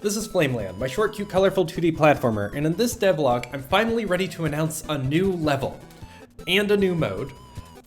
This is Flameland, my short, cute, colorful 2D platformer, and in this devlog, I'm finally ready to announce a new level, and a new mode,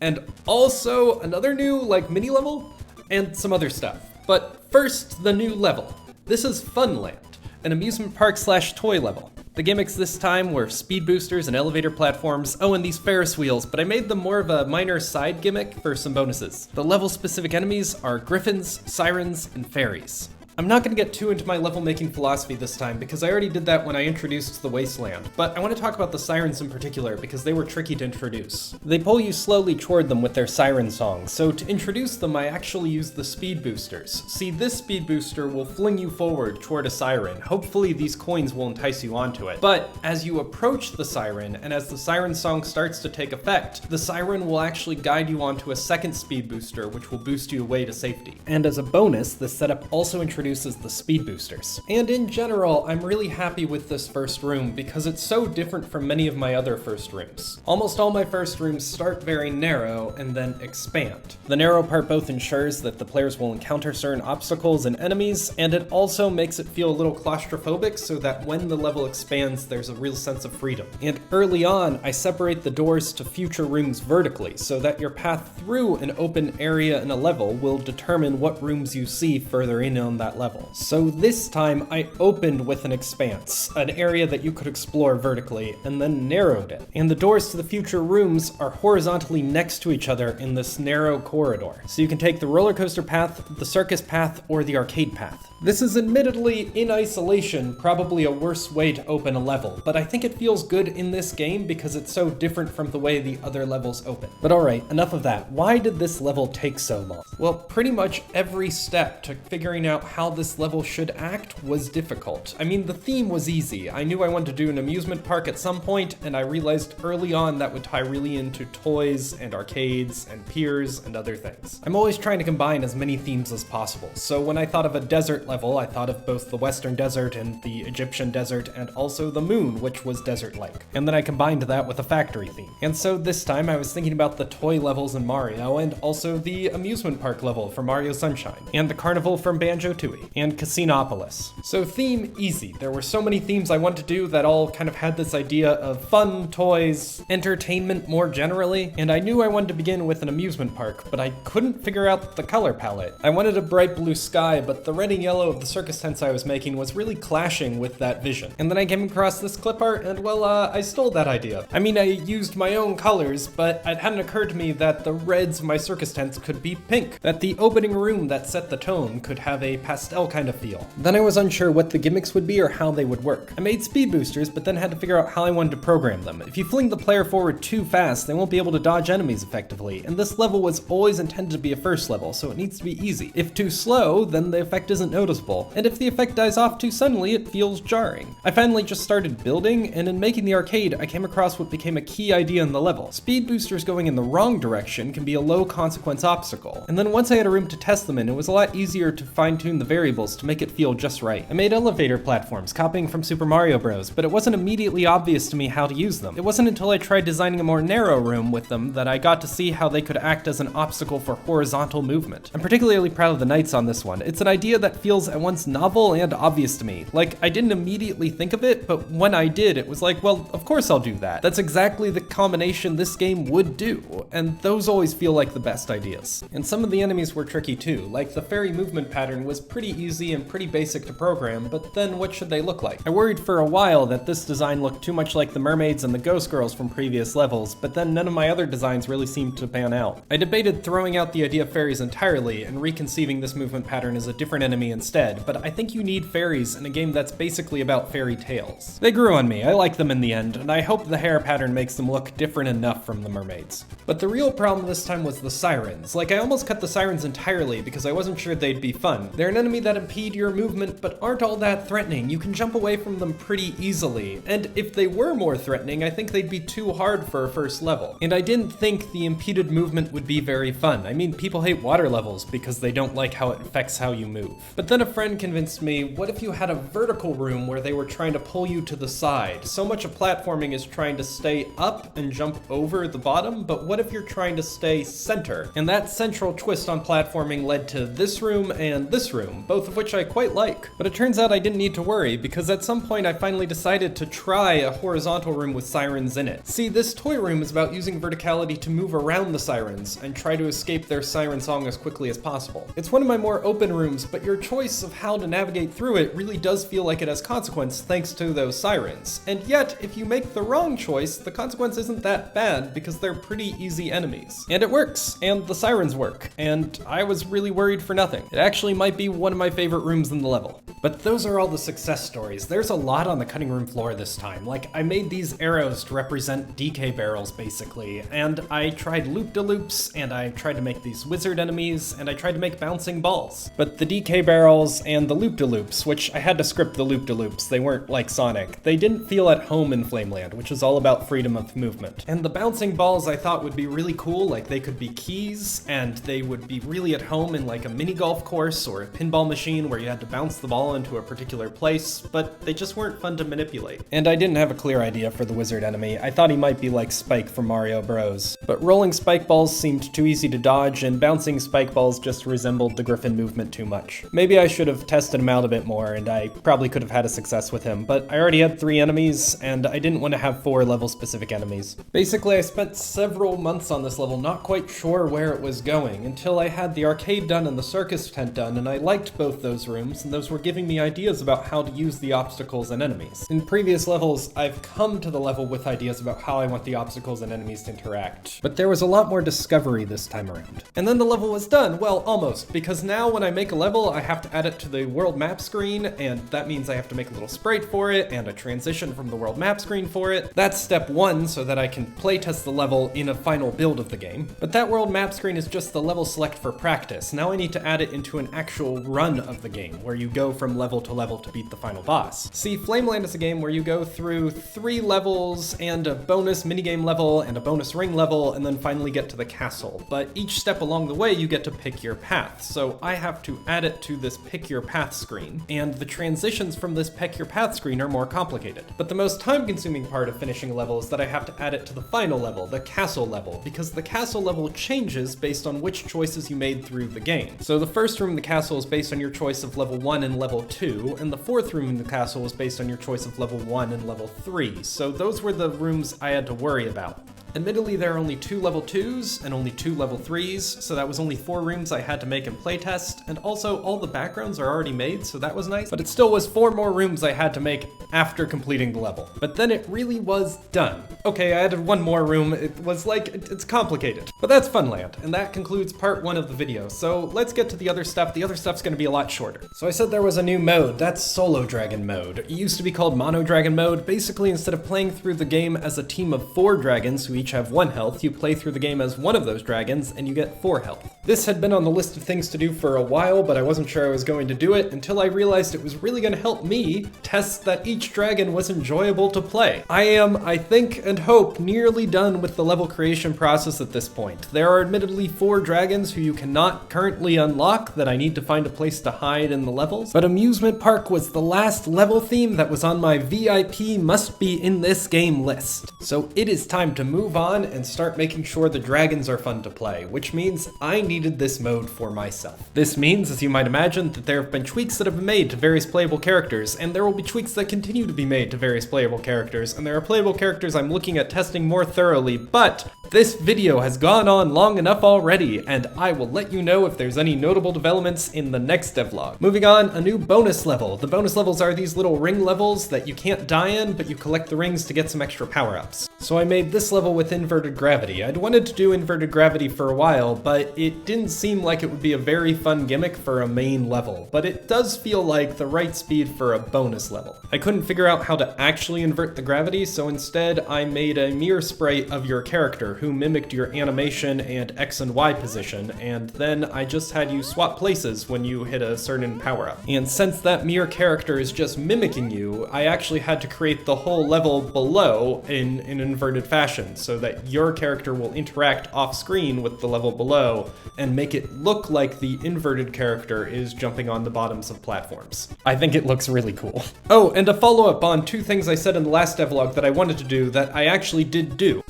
and also another new, mini level, and some other stuff. But first, the new level. This is Funland, an amusement park / toy level. The gimmicks this time were speed boosters and elevator platforms, and these Ferris wheels, but I made them more of a minor side gimmick for some bonuses. The level-specific enemies are griffins, sirens, and fairies. I'm not going to get too into my level-making philosophy this time because I already did that when I introduced the Wasteland, but I want to talk about the sirens in particular because they were tricky to introduce. They pull you slowly toward them with their siren songs, so to introduce them I actually used the speed boosters. See, this speed booster will fling you forward toward a siren. Hopefully these coins will entice you onto it. But as you approach the siren, and as the siren song starts to take effect, the siren will actually guide you onto a second speed booster which will boost you away to safety. And as a bonus, this setup also introduces the speed boosters. And in general, I'm really happy with this first room because it's so different from many of my other first rooms. Almost all my first rooms start very narrow and then expand. The narrow part both ensures that the players will encounter certain obstacles and enemies, and it also makes it feel a little claustrophobic so that when the level expands, there's a real sense of freedom. And early on, I separate the doors to future rooms vertically so that your path through an open area in a level will determine what rooms you see further in on that level. So this time I opened with an expanse, an area that you could explore vertically, and then narrowed it. And the doors to the future rooms are horizontally next to each other in this narrow corridor. So you can take the roller coaster path, the circus path, or the arcade path. This is admittedly, in isolation, probably a worse way to open a level, but I think it feels good in this game because it's so different from the way the other levels open. But alright, enough of that. Why did this level take so long? Well, pretty much every step to figuring out how this level should act was difficult. I mean, the theme was easy. I knew I wanted to do an amusement park at some point, and I realized early on that would tie really into toys and arcades and piers and other things. I'm always trying to combine as many themes as possible, so when I thought of a desert level, I thought of both the Western Desert and the Egyptian Desert, and also the moon, which was desert-like. And then I combined that with a factory theme. And so this time I was thinking about the toy levels in Mario, and also the amusement park level for Mario Sunshine, and the carnival from Banjo-Tooie, and Casinopolis. So theme, easy. There were so many themes I wanted to do that all kind of had this idea of fun, toys, entertainment more generally, and I knew I wanted to begin with an amusement park, but I couldn't figure out the color palette. I wanted a bright blue sky, but the red and yellow of the circus tents I was making was really clashing with that vision. And then I came across this clip art, and well, I stole that idea. I mean, I used my own colors, but it hadn't occurred to me that the reds of my circus tents could be pink, that the opening room that set the tone could have a pastel kind of feel. Then I was unsure what the gimmicks would be or how they would work. I made speed boosters, but then had to figure out how I wanted to program them. If you fling the player forward too fast, they won't be able to dodge enemies effectively, and this level was always intended to be a first level, so it needs to be easy. If too slow, then the effect isn't noticeable, and if the effect dies off too suddenly, it feels jarring. I finally just started building, and in making the arcade, I came across what became a key idea in the level. Speed boosters going in the wrong direction can be a low consequence obstacle, and then once I had a room to test them in, it was a lot easier to fine-tune the variables to make it feel just right. I made elevator platforms, copying from Super Mario Bros., but it wasn't immediately obvious to me how to use them. It wasn't until I tried designing a more narrow room with them that I got to see how they could act as an obstacle for horizontal movement. I'm particularly proud of the knights on this one. It's an idea that feels at once novel and obvious to me. Like, I didn't immediately think of it, but when I did, it was like, well, of course I'll do that. That's exactly the combination this game would do, and those always feel like the best ideas. And some of the enemies were tricky too, like the fairy movement pattern was pretty easy and pretty basic to program, but then what should they look like? I worried for a while that this design looked too much like the mermaids and the ghost girls from previous levels, but then none of my other designs really seemed to pan out. I debated throwing out the idea of fairies entirely and reconceiving this movement pattern as a different enemy instead, but I think you need fairies in a game that's basically about fairy tales. They grew on me, I like them in the end, and I hope the hair pattern makes them look different enough from the mermaids. But the real problem this time was the sirens. Like, I almost cut the sirens entirely because I wasn't sure they'd be fun. They're an enemy that impede your movement but aren't all that threatening. You can jump away from them pretty easily, and if they were more threatening, I think they'd be too hard for a first level. And I didn't think the impeded movement would be very fun. I mean, people hate water levels because they don't like how it affects how you move. But then then a friend convinced me, what if you had a vertical room where they were trying to pull you to the side? So much of platforming is trying to stay up and jump over the bottom, but what if you're trying to stay center? And that central twist on platforming led to this room and this room, both of which I quite like. But it turns out I didn't need to worry, because at some point I finally decided to try a horizontal room with sirens in it. See, this toy room is about using verticality to move around the sirens and try to escape their siren song as quickly as possible. It's one of my more open rooms, but your choice of how to navigate through it really does feel like it has consequence thanks to those sirens. And yet, if you make the wrong choice, the consequence isn't that bad because they're pretty easy enemies. And it works, and the sirens work, and I was really worried for nothing. It actually might be one of my favorite rooms in the level. But those are all the success stories. There's a lot on the cutting room floor this time. Like, I made these arrows to represent DK barrels, basically, and I tried loop-de-loops, and I tried to make these wizard enemies, and I tried to make bouncing balls. But the DK barrels and the loop-de-loops, which I had to script the loop-de-loops, they weren't like Sonic, they didn't feel at home in Flameland, which is all about freedom of movement. And the bouncing balls I thought would be really cool, like they could be keys, and they would be really at home in like a mini golf course or a pinball machine where you had to bounce the ball into a particular place, but they just weren't fun to manipulate. And I didn't have a clear idea for the wizard enemy. I thought he might be like Spike from Mario Bros. But rolling spike balls seemed too easy to dodge, and bouncing spike balls just resembled the Griffin movement too much. Maybe I should have tested him out a bit more, and I probably could have had a success with him, but I already had 3 enemies, and I didn't want to have 4 level-specific enemies. Basically, I spent several months on this level not quite sure where it was going, until I had the arcade done and the circus tent done, and I liked both those rooms, and those were giving me ideas about how to use the obstacles and enemies. In previous levels, I've come to the level with ideas about how I want the obstacles and enemies to interact, but there was a lot more discovery this time around. And then the level was done, well, almost, because now when I make a level, I have to add it to the world map screen, and that means I have to make a little sprite for it, and a transition from the world map screen for it. That's step 1, so that I can playtest the level in a final build of the game. But that world map screen is just the level select for practice. Now I need to add it into an actual run of the game, where you go from level to beat the final boss. See, Flameland is a game where you go through 3 levels and a bonus minigame level and a bonus ring level, and then finally get to the castle. But each step along the way, you get to pick your path. So I have to add it to this pick your path screen, and the transitions from this pick your path screen are more complicated. But the most time-consuming part of finishing a level is that I have to add it to the final level, the castle level, because the castle level changes based on which choices you made through the game. So the first room in the castle is based on your choice of level 1 and level 2, and the 4th room in the castle is based on your choice of level 1 and level 3. So those were the rooms I had to worry about. Admittedly, there are only 2 level 2s and only 2 level 3s, so that was only 4 rooms I had to make in playtest, and also all the backgrounds are already made, so that was nice, but it still was 4 more rooms I had to make after completing the level. But then it really was done. Okay, I added 1 more room. It was like, it's complicated. But that's Funland, and that concludes part 1 of the video, so let's get to the other stuff. The other stuff's gonna be a lot shorter. So I said there was a new mode. That's Solo Dragon mode. It used to be called Mono Dragon mode. Basically, instead of playing through the game as a team of 4 dragons who each have 1 health, you play through the game as one of those dragons and you get 4 health. This had been on the list of things to do for a while, but I wasn't sure I was going to do it until I realized it was really going to help me test that each dragon was enjoyable to play. I am, I think and hope, nearly done with the level creation process at this point. There are admittedly 4 dragons who you cannot currently unlock that I need to find a place to hide in the levels, but Amusement Park was the last level theme that was on my VIP must be in this game list. So it is time to move on and start making sure the dragons are fun to play, which means I needed this mode for myself. This means, as you might imagine, that there have been tweaks that have been made to various playable characters, and there will be tweaks that continue to be made to various playable characters, and there are playable characters I'm looking at testing more thoroughly, but this video has gone on long enough already, and I will let you know if there's any notable developments in the next devlog. Moving on, a new bonus level. The bonus levels are these little ring levels that you can't die in, but you collect the rings to get some extra power-ups. So I made this level with inverted gravity. I'd wanted to do inverted gravity for a while, but it didn't seem like it would be a very fun gimmick for a main level, but it does feel like the right speed for a bonus level. I couldn't figure out how to actually invert the gravity, so instead I made a mirror sprite of your character who mimicked your animation and X and Y position, and then I just had you swap places when you hit a certain power-up. And since that mirror character is just mimicking you, I actually had to create the whole level below in an inverted fashion. so that your character will interact off-screen with the level below and make it look like the inverted character is jumping on the bottoms of platforms. I think it looks really cool. Oh, and a follow-up on 2 things I said in the last devlog that I wanted to do that I actually did do.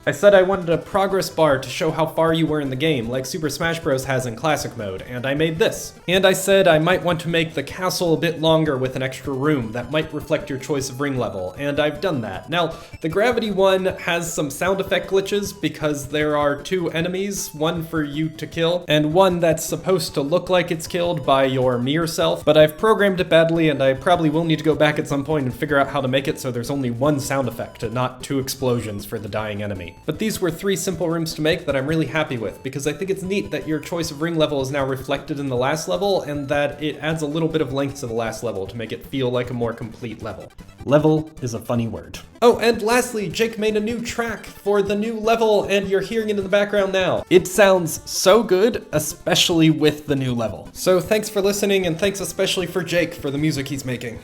I said I wanted a progress bar to show how far you were in the game, like Super Smash Bros. Has in Classic Mode, and I made this. And I said I might want to make the castle a bit longer with an extra room that might reflect your choice of ring level, and I've done that. Now, the gravity one has some sound effect glitches because there are 2 enemies, one for you to kill, and one that's supposed to look like it's killed by your mere self, but I've programmed it badly and I probably will need to go back at some point and figure out how to make it so there's only 1 sound effect and not 2 explosions for the dying enemy. But these were 3 simple rooms to make that I'm really happy with, because I think it's neat that your choice of ring level is now reflected in the last level, and that it adds a little bit of length to the last level to make it feel like a more complete level. Level is a funny word. Oh, and lastly, Jake made a new track for the new level, and you're hearing it in the background now. It sounds so good, especially with the new level. So thanks for listening, and thanks especially for Jake for the music he's making.